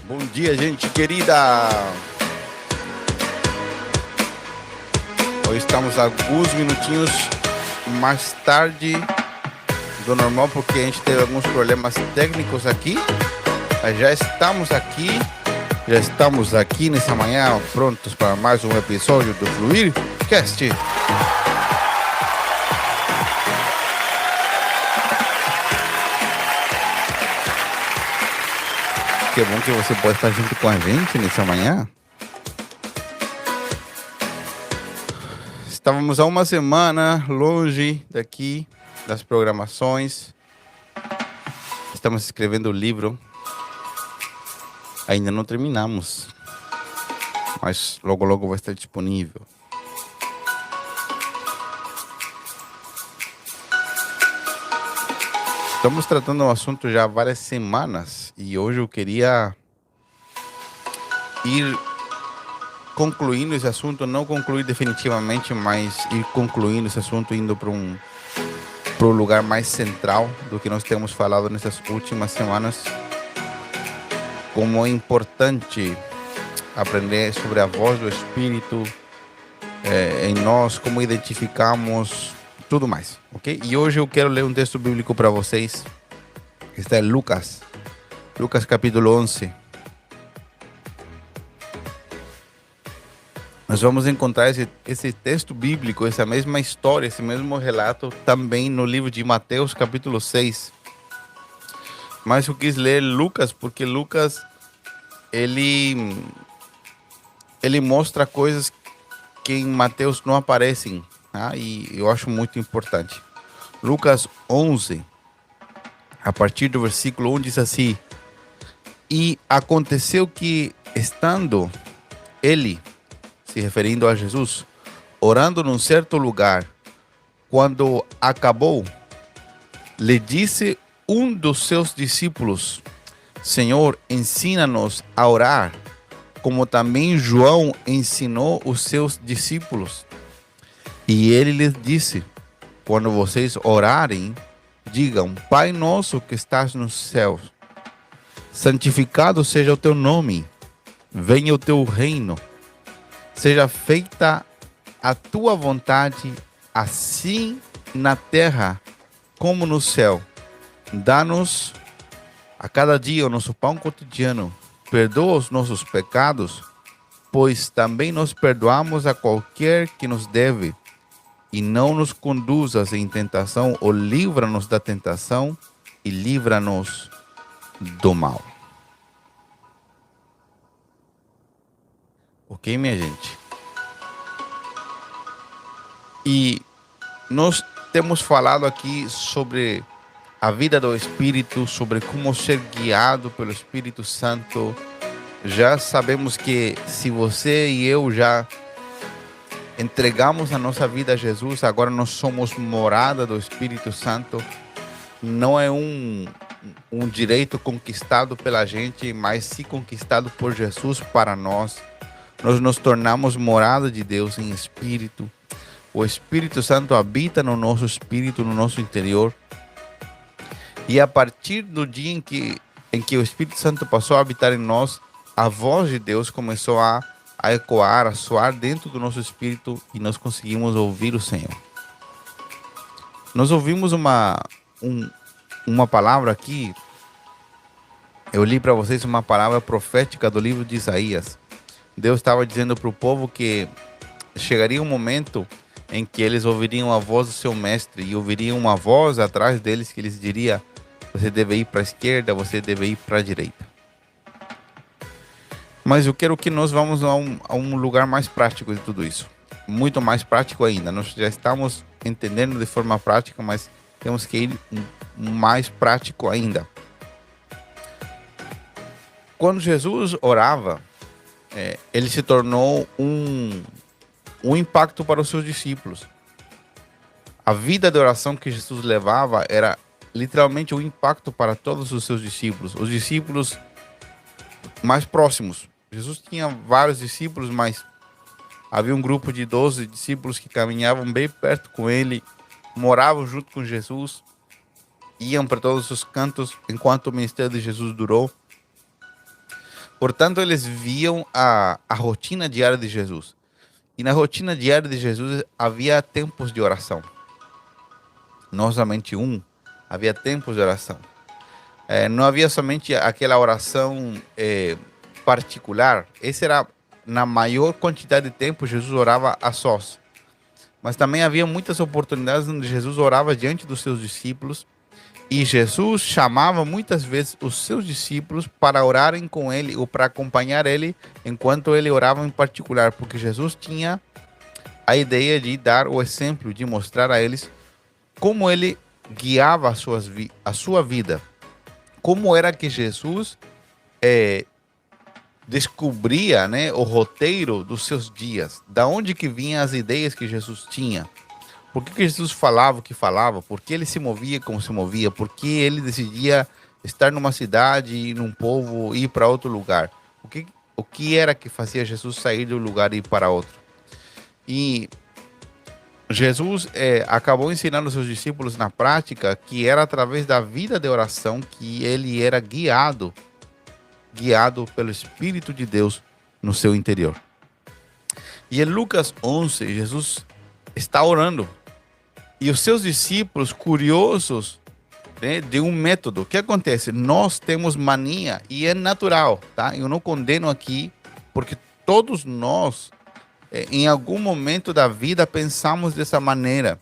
Bom dia, gente querida! Hoje estamos alguns minutinhos mais tarde do normal, porque a gente teve alguns problemas técnicos aqui. Mas já estamos aqui nessa manhã, prontos para mais um episódio do Fluircast. Que bom que você pode estar junto com a gente nessa manhã. Estávamos há uma semana longe daqui das programações. Estamos escrevendo o livro. Ainda não terminamos, mas logo logo vai estar disponível. Estamos tratando o assunto já há várias semanas e hoje eu queria ir concluindo esse assunto, não concluir definitivamente, mas ir concluindo esse assunto, indo para um lugar mais central do que nós temos falado nessas últimas semanas. Como é importante aprender sobre a voz do Espírito em nós, como identificamos, tudo mais, ok? E hoje eu quero ler um texto bíblico para vocês. Está em Lucas capítulo 11. Nós vamos encontrar esse texto bíblico, essa mesma história, esse mesmo relato também no livro de Mateus capítulo 6. Mas eu quis ler Lucas porque Lucas ele mostra coisas que em Mateus não aparecem, tá? E eu acho muito importante. Lucas 11, a partir do versículo 1 diz assim: E aconteceu que, estando ele, se referindo a Jesus, orando num certo lugar, quando acabou, lhe disse um dos seus discípulos: Senhor, ensina-nos a orar, como também João ensinou os seus discípulos. E ele lhes disse: quando vocês orarem, digam: Pai nosso que estás nos céus, santificado seja o teu nome, venha o teu reino, seja feita a tua vontade, assim na terra como no céu. Dá-nos a cada dia o nosso pão cotidiano. Perdoa os nossos pecados, pois também nós perdoamos a qualquer que nos deve. E não nos conduzas em tentação, ou livra-nos da tentação e livra-nos do mal. Ok, minha gente? E nós temos falado aqui sobre a vida do Espírito, sobre como ser guiado pelo Espírito Santo. Já sabemos que se você e eu já entregamos a nossa vida a Jesus, agora nós somos morada do Espírito Santo. Não é um direito conquistado pela gente, mas sim conquistado por Jesus para nós. Nós nos tornamos morada de Deus em espírito. O Espírito Santo habita no nosso espírito, no nosso interior. E a partir do dia em que o Espírito Santo passou a habitar em nós, a voz de Deus começou a ecoar, a soar dentro do nosso espírito e nós conseguimos ouvir o Senhor. Nós ouvimos uma palavra aqui. Eu li para vocês uma palavra profética do livro de Isaías. Deus estava dizendo para o povo que chegaria um momento em que eles ouviriam a voz do seu mestre e ouviriam uma voz atrás deles que lhes diria: você deve ir para a esquerda, você deve ir para a direita. Mas eu quero que nós vamos a um lugar mais prático de tudo isso. Muito mais prático ainda. Nós já estamos entendendo de forma prática, mas temos que ir mais prático ainda. Quando Jesus orava, ele se tornou um impacto para os seus discípulos. A vida de oração que Jesus levava era literalmente um impacto para todos os seus discípulos. Os discípulos mais próximos. Jesus tinha vários discípulos, mas havia um grupo de 12 discípulos que caminhavam bem perto com ele, moravam junto com Jesus, iam para todos os cantos enquanto o ministério de Jesus durou. Portanto, eles viam a rotina diária de Jesus. E na rotina diária de Jesus havia tempos de oração. Não somente um, havia tempos de oração. Não havia somente aquela oração particular. Esse era, na maior quantidade de tempo, Jesus orava a sós. Mas também havia muitas oportunidades onde Jesus orava diante dos seus discípulos. E Jesus chamava muitas vezes os seus discípulos para orarem com ele ou para acompanhar ele enquanto ele orava em particular, porque Jesus tinha a ideia de dar o exemplo, de mostrar a eles como ele guiava a sua vida, como era que Jesus descobria, né, o roteiro dos seus dias, da onde que vinham as ideias que Jesus tinha. Por que Jesus falava o que falava? Por que ele se movia como se movia? Por que ele decidia estar numa cidade e num povo e ir para outro lugar? O que era que fazia Jesus sair de um lugar e ir para outro? E Jesus acabou ensinando seus discípulos na prática que era através da vida de oração que ele era guiado pelo Espírito de Deus no seu interior. E em Lucas 11, Jesus está orando. E os seus discípulos, curiosos, né, de um método. O que acontece? Nós temos mania e é natural, tá? Eu não condeno aqui, porque todos nós, em algum momento da vida, pensamos dessa maneira.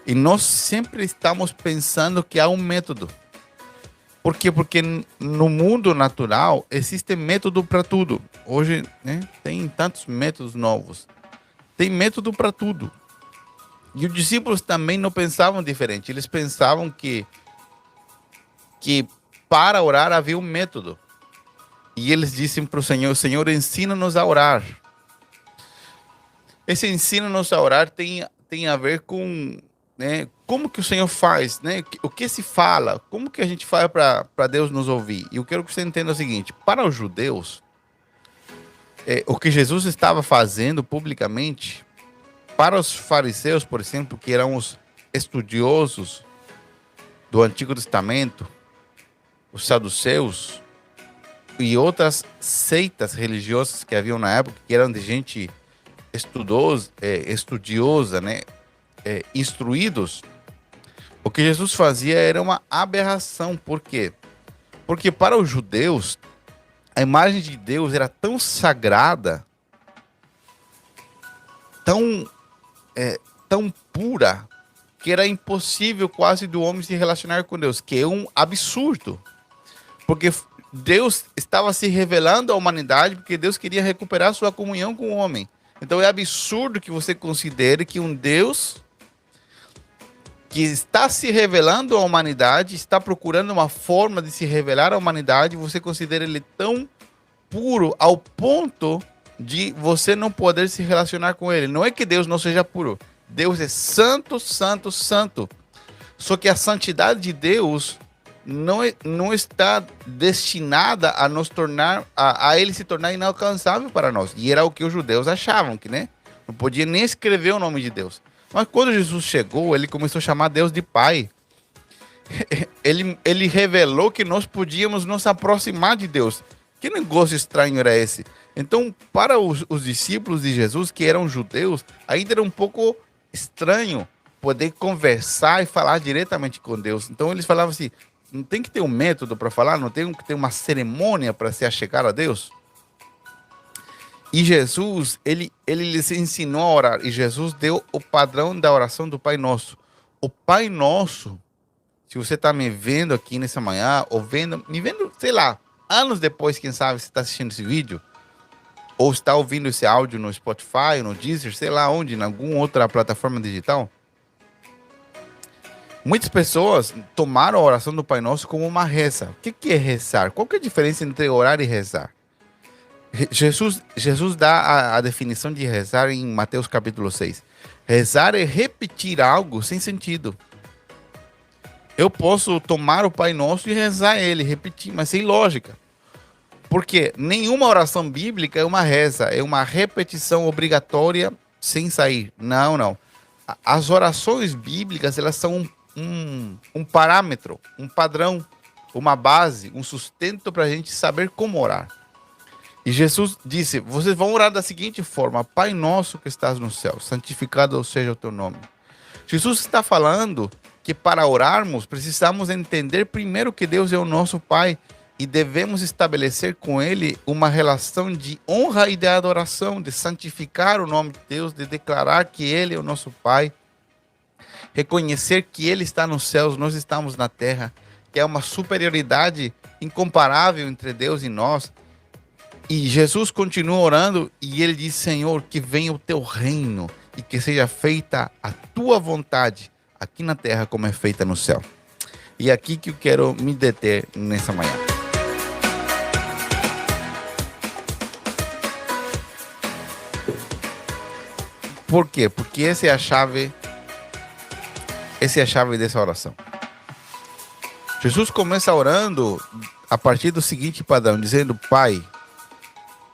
E nós sempre estamos pensando que há um método. Por quê? Porque no mundo natural existe método para tudo. Hoje, né, tem tantos métodos novos. Tem método para tudo. E os discípulos também não pensavam diferente. Eles pensavam que para orar havia um método. E eles disseram para o Senhor: Senhor, ensina-nos a orar. Esse ensina-nos a orar tem a ver com, né, como que o Senhor faz, né? O que se fala, como que a gente faz para Deus nos ouvir. E eu quero que você entenda o seguinte: para os judeus, o que Jesus estava fazendo publicamente, para os fariseus, por exemplo, que eram os estudiosos do Antigo Testamento, os saduceus e outras seitas religiosas que haviam na época, que eram de gente estudiosa, né, instruídos, o que Jesus fazia era uma aberração. Por quê? Porque para os judeus, a imagem de Deus era tão sagrada, tão pura, que era impossível quase do homem se relacionar com Deus, que é um absurdo. Porque Deus estava se revelando à humanidade, porque Deus queria recuperar sua comunhão com o homem. Então é absurdo que você considere que um Deus que está se revelando à humanidade, está procurando uma forma de se revelar à humanidade, você considera ele tão puro ao ponto de você não poder se relacionar com ele. Não é que Deus não seja puro. Deus é santo, santo, santo. Só que a santidade de Deus não está destinada a nos tornar, a ele se tornar inalcançável para nós. E era o que os judeus achavam, que, né, não podia nem escrever o nome de Deus. Mas quando Jesus chegou, ele começou a chamar Deus de Pai. Ele revelou que nós podíamos nos aproximar de Deus. Que negócio estranho era esse? Então, para os discípulos de Jesus, que eram judeus, ainda era um pouco estranho poder conversar e falar diretamente com Deus. Então, eles falavam assim: não tem que ter um método para falar, não tem que ter uma cerimônia para se achegar a Deus. E Jesus, ele lhes ensinou a orar. E Jesus deu o padrão da oração do Pai Nosso. O Pai Nosso, se você está me vendo aqui nessa manhã, ou me vendo, sei lá, anos depois, quem sabe, você está assistindo esse vídeo, ou está ouvindo esse áudio no Spotify, no Deezer, sei lá onde, em alguma outra plataforma digital. Muitas pessoas tomaram a oração do Pai Nosso como uma reza. O que é rezar? Qual que é a diferença entre orar e rezar? Jesus dá a definição de rezar em Mateus capítulo 6. Rezar é repetir algo sem sentido. Eu posso tomar o Pai Nosso e rezar ele, repetir, mas sem lógica. Porque nenhuma oração bíblica é uma reza, é uma repetição obrigatória sem sair. Não. As orações bíblicas, elas são um parâmetro, um padrão, uma base, um sustento para a gente saber como orar. E Jesus disse, vocês vão orar da seguinte forma: Pai nosso que estás no céu, santificado seja o teu nome. Jesus está falando que para orarmos, precisamos entender primeiro que Deus é o nosso Pai e devemos estabelecer com Ele uma relação de honra e de adoração, de santificar o nome de Deus, de declarar que Ele é o nosso Pai, reconhecer que Ele está nos céus, nós estamos na terra, que é uma superioridade incomparável entre Deus e nós. E Jesus continua orando e ele diz: Senhor, que venha o teu reino e que seja feita a tua vontade aqui na terra como é feita no céu. E é aqui que eu quero me deter nessa manhã. Por quê? Porque essa é a chave dessa oração. Jesus começa orando a partir do seguinte padrão, dizendo: Pai,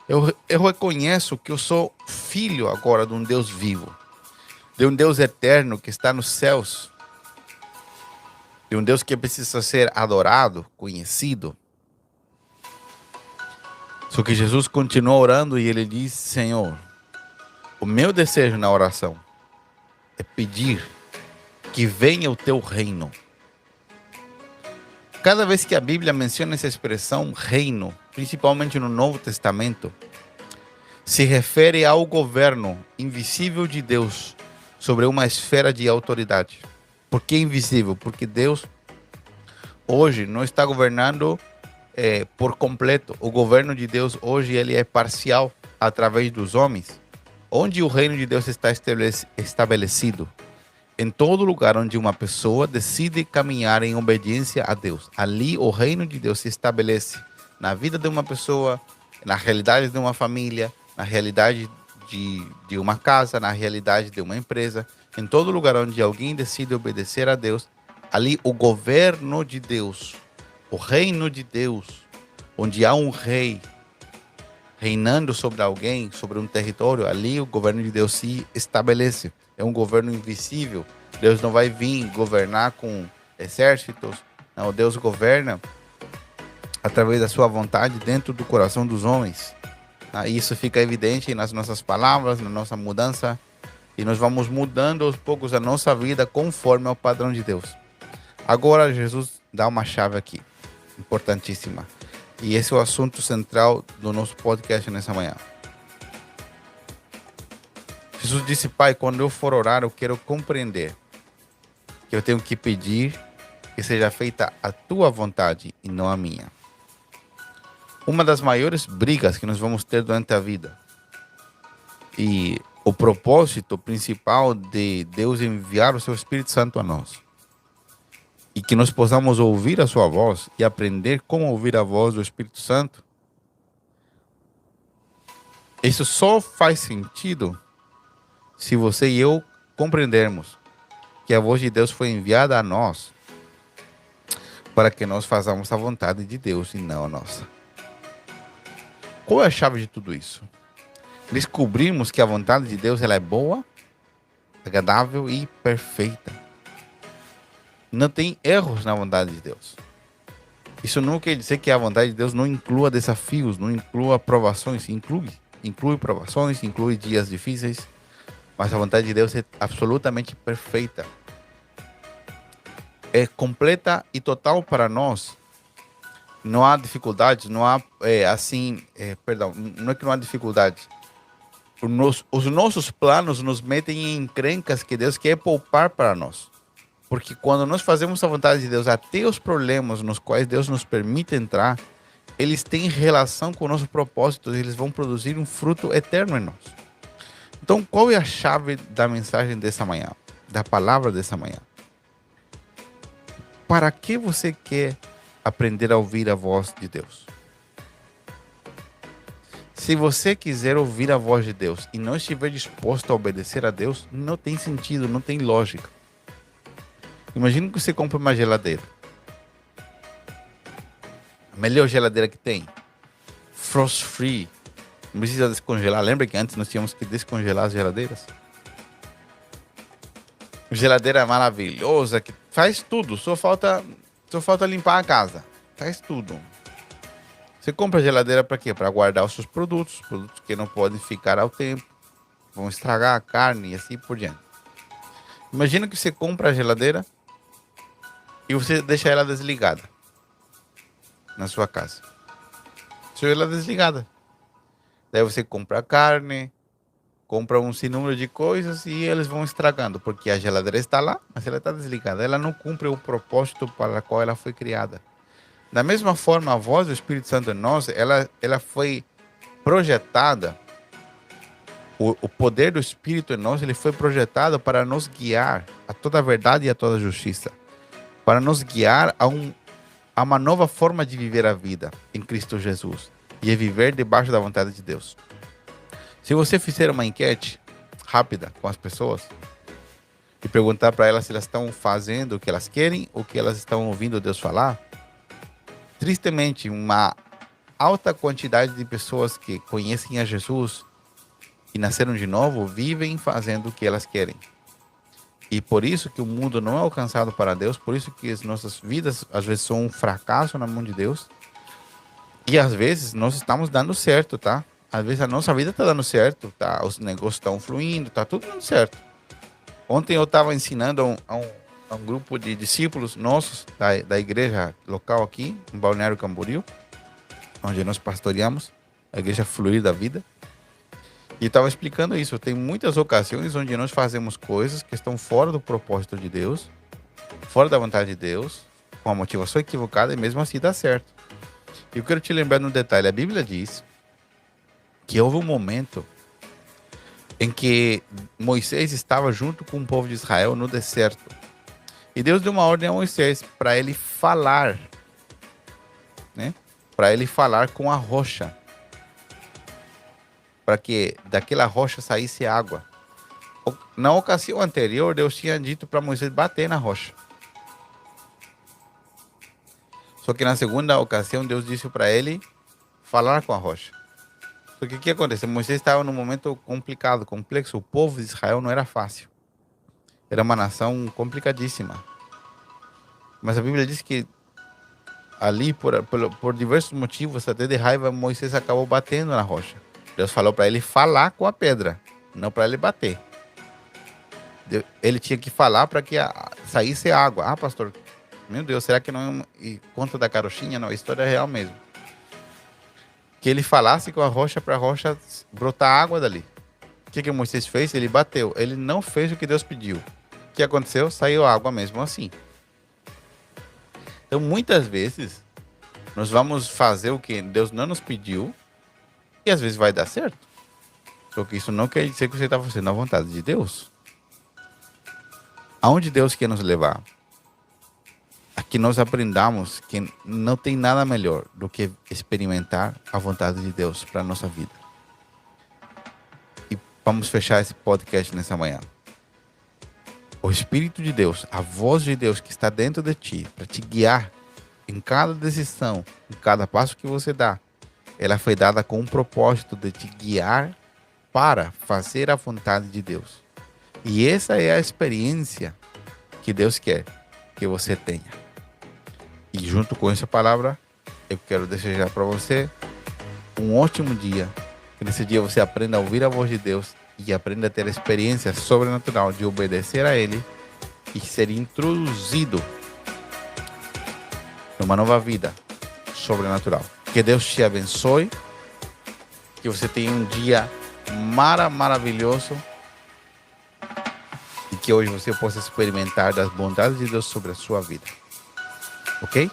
eu reconheço que eu sou filho agora de um Deus vivo, de um Deus eterno que está nos céus, de um Deus que precisa ser adorado, conhecido. Só que Jesus continua orando e ele diz: Senhor, o meu desejo na oração é pedir que venha o teu reino. Cada vez que a Bíblia menciona essa expressão reino, principalmente no Novo Testamento, se refere ao governo invisível de Deus sobre uma esfera de autoridade. Por que invisível? Porque Deus hoje não está governando por completo. O governo de Deus hoje ele é parcial através dos homens. Onde o reino de Deus está estabelecido? Em todo lugar onde uma pessoa decide caminhar em obediência a Deus. Ali o reino de Deus se estabelece na vida de uma pessoa, na realidade de uma família, na realidade de uma casa, na realidade de uma empresa. Em todo lugar onde alguém decide obedecer a Deus, ali o governo de Deus, o reino de Deus, onde há um rei reinando sobre alguém, sobre um território, ali o governo de Deus se estabelece. É um governo invisível. Deus não vai vir governar com exércitos. Não, Deus governa através da sua vontade dentro do coração dos homens. Isso fica evidente nas nossas palavras, na nossa mudança. E nós vamos mudando aos poucos a nossa vida conforme ao padrão de Deus. Agora Jesus dá uma chave aqui, importantíssima. E esse é o assunto central do nosso podcast nessa manhã. Jesus disse: Pai, quando eu for orar, eu quero compreender que eu tenho que pedir que seja feita a tua vontade e não a minha. Uma das maiores brigas que nós vamos ter durante a vida e o propósito principal de Deus enviar o seu Espírito Santo a nós e que nós possamos ouvir a sua voz e aprender como ouvir a voz do Espírito Santo. Isso só faz sentido se você e eu compreendermos que a voz de Deus foi enviada a nós para que nós façamos a vontade de Deus e não a nossa. Qual é a chave de tudo isso? Descobrimos que a vontade de Deus ela é boa, agradável e perfeita. Não tem erros na vontade de Deus. Isso não quer dizer que a vontade de Deus não inclua desafios, não inclua provações. Inclui provações, inclui dias difíceis. Mas a vontade de Deus é absolutamente perfeita. É completa e total para nós. Não há dificuldades, não há não é que não há dificuldades. Os nossos planos nos metem em encrencas que Deus quer poupar para nós. Porque quando nós fazemos a vontade de Deus, até os problemas nos quais Deus nos permite entrar, eles têm relação com o nosso propósito, eles vão produzir um fruto eterno em nós. Então, qual é a chave da mensagem dessa manhã, da palavra dessa manhã? Para que você quer aprender a ouvir a voz de Deus? Se você quiser ouvir a voz de Deus e não estiver disposto a obedecer a Deus, não tem sentido, não tem lógica. Imagina que você compra uma geladeira. A melhor geladeira que tem. Frost free. Não precisa descongelar. Lembra que antes nós tínhamos que descongelar as geladeiras? Geladeira maravilhosa que faz tudo. Só falta limpar a casa. Faz tudo. Você compra geladeira para quê? Para guardar os seus produtos que não podem ficar ao tempo, vão estragar a carne e assim por diante. Imagina que você compra a geladeira e você deixa ela desligada na sua casa. Deixa ela desligada. Daí você compra a carne, compra um sinnúmero de coisas e eles vão estragando, porque a geladeira está lá, mas ela está desligada. Ela não cumpre o propósito para o qual ela foi criada. Da mesma forma, a voz do Espírito Santo em nós, ela foi projetada, o poder do Espírito em nós, ele foi projetado para nos guiar a toda a verdade e a toda a justiça, para nos guiar a uma nova forma de viver a vida em Cristo Jesus e a viver debaixo da vontade de Deus. Se você fizer uma enquete rápida com as pessoas e perguntar para elas se elas estão fazendo o que elas querem ou o que elas estão ouvindo Deus falar, tristemente, uma alta quantidade de pessoas que conhecem a Jesus e nasceram de novo vivem fazendo o que elas querem. E por isso que o mundo não é alcançado para Deus, por isso que as nossas vidas às vezes são um fracasso na mão de Deus. E às vezes nós estamos dando certo, tá? Às vezes a nossa vida está dando certo, tá? Os negócios estão fluindo, tá tudo dando certo. Ontem eu estava ensinando a um grupo de discípulos nossos da igreja local aqui, em Balneário Camboriú, onde nós pastoreamos, a igreja Fluir da Vida. E estava explicando isso. Tem muitas ocasiões onde nós fazemos coisas que estão fora do propósito de Deus, fora da vontade de Deus, com a motivação equivocada, e mesmo assim dá certo. E eu quero te lembrar no detalhe, a Bíblia diz que houve um momento em que Moisés estava junto com o povo de Israel no deserto. E Deus deu uma ordem a Moisés para ele falar, né? Para ele falar com a rocha, para que daquela rocha saísse água. Na ocasião anterior, Deus tinha dito para Moisés bater na rocha. Só que na segunda ocasião, Deus disse para ele falar com a rocha. Só que o que aconteceu? Moisés estava num momento complicado, complexo. O povo de Israel não era fácil. Era uma nação complicadíssima. Mas a Bíblia diz que ali, por diversos motivos, até de raiva, Moisés acabou batendo na rocha. Deus falou para ele falar com a pedra, não para ele bater. Ele tinha que falar para que saísse água. Ah, pastor, meu Deus, será que não é conta da carochinha? Não, a história é real mesmo. Que ele falasse com a rocha para a rocha brotar água dali. O que Moisés fez? Ele bateu. Ele não fez o que Deus pediu. O que aconteceu? Saiu água mesmo assim. Então, muitas vezes, nós vamos fazer o que Deus não nos pediu e às vezes vai dar certo. Só que isso não quer dizer que você está fazendo a vontade de Deus. Aonde Deus quer nos levar? A que nós aprendamos que não tem nada melhor do que experimentar a vontade de Deus para a nossa vida. E vamos fechar esse podcast nessa manhã. O Espírito de Deus, a voz de Deus que está dentro de ti, para te guiar em cada decisão, em cada passo que você dá, ela foi dada com um propósito de te guiar para fazer a vontade de Deus. E essa é a experiência que Deus quer que você tenha. E junto com essa palavra, eu quero desejar para você um ótimo dia. Que nesse dia você aprenda a ouvir a voz de Deus e aprenda a ter a experiência sobrenatural de obedecer a Ele e ser introduzido numa nova vida sobrenatural. Que Deus te abençoe, que você tenha um dia maravilhoso e que hoje você possa experimentar das bondades de Deus sobre a sua vida. Ok?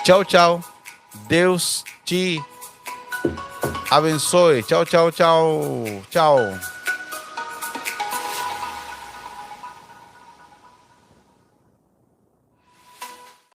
Tchau, tchau. Deus te abençoe. Tchau, tchau, tchau. Tchau.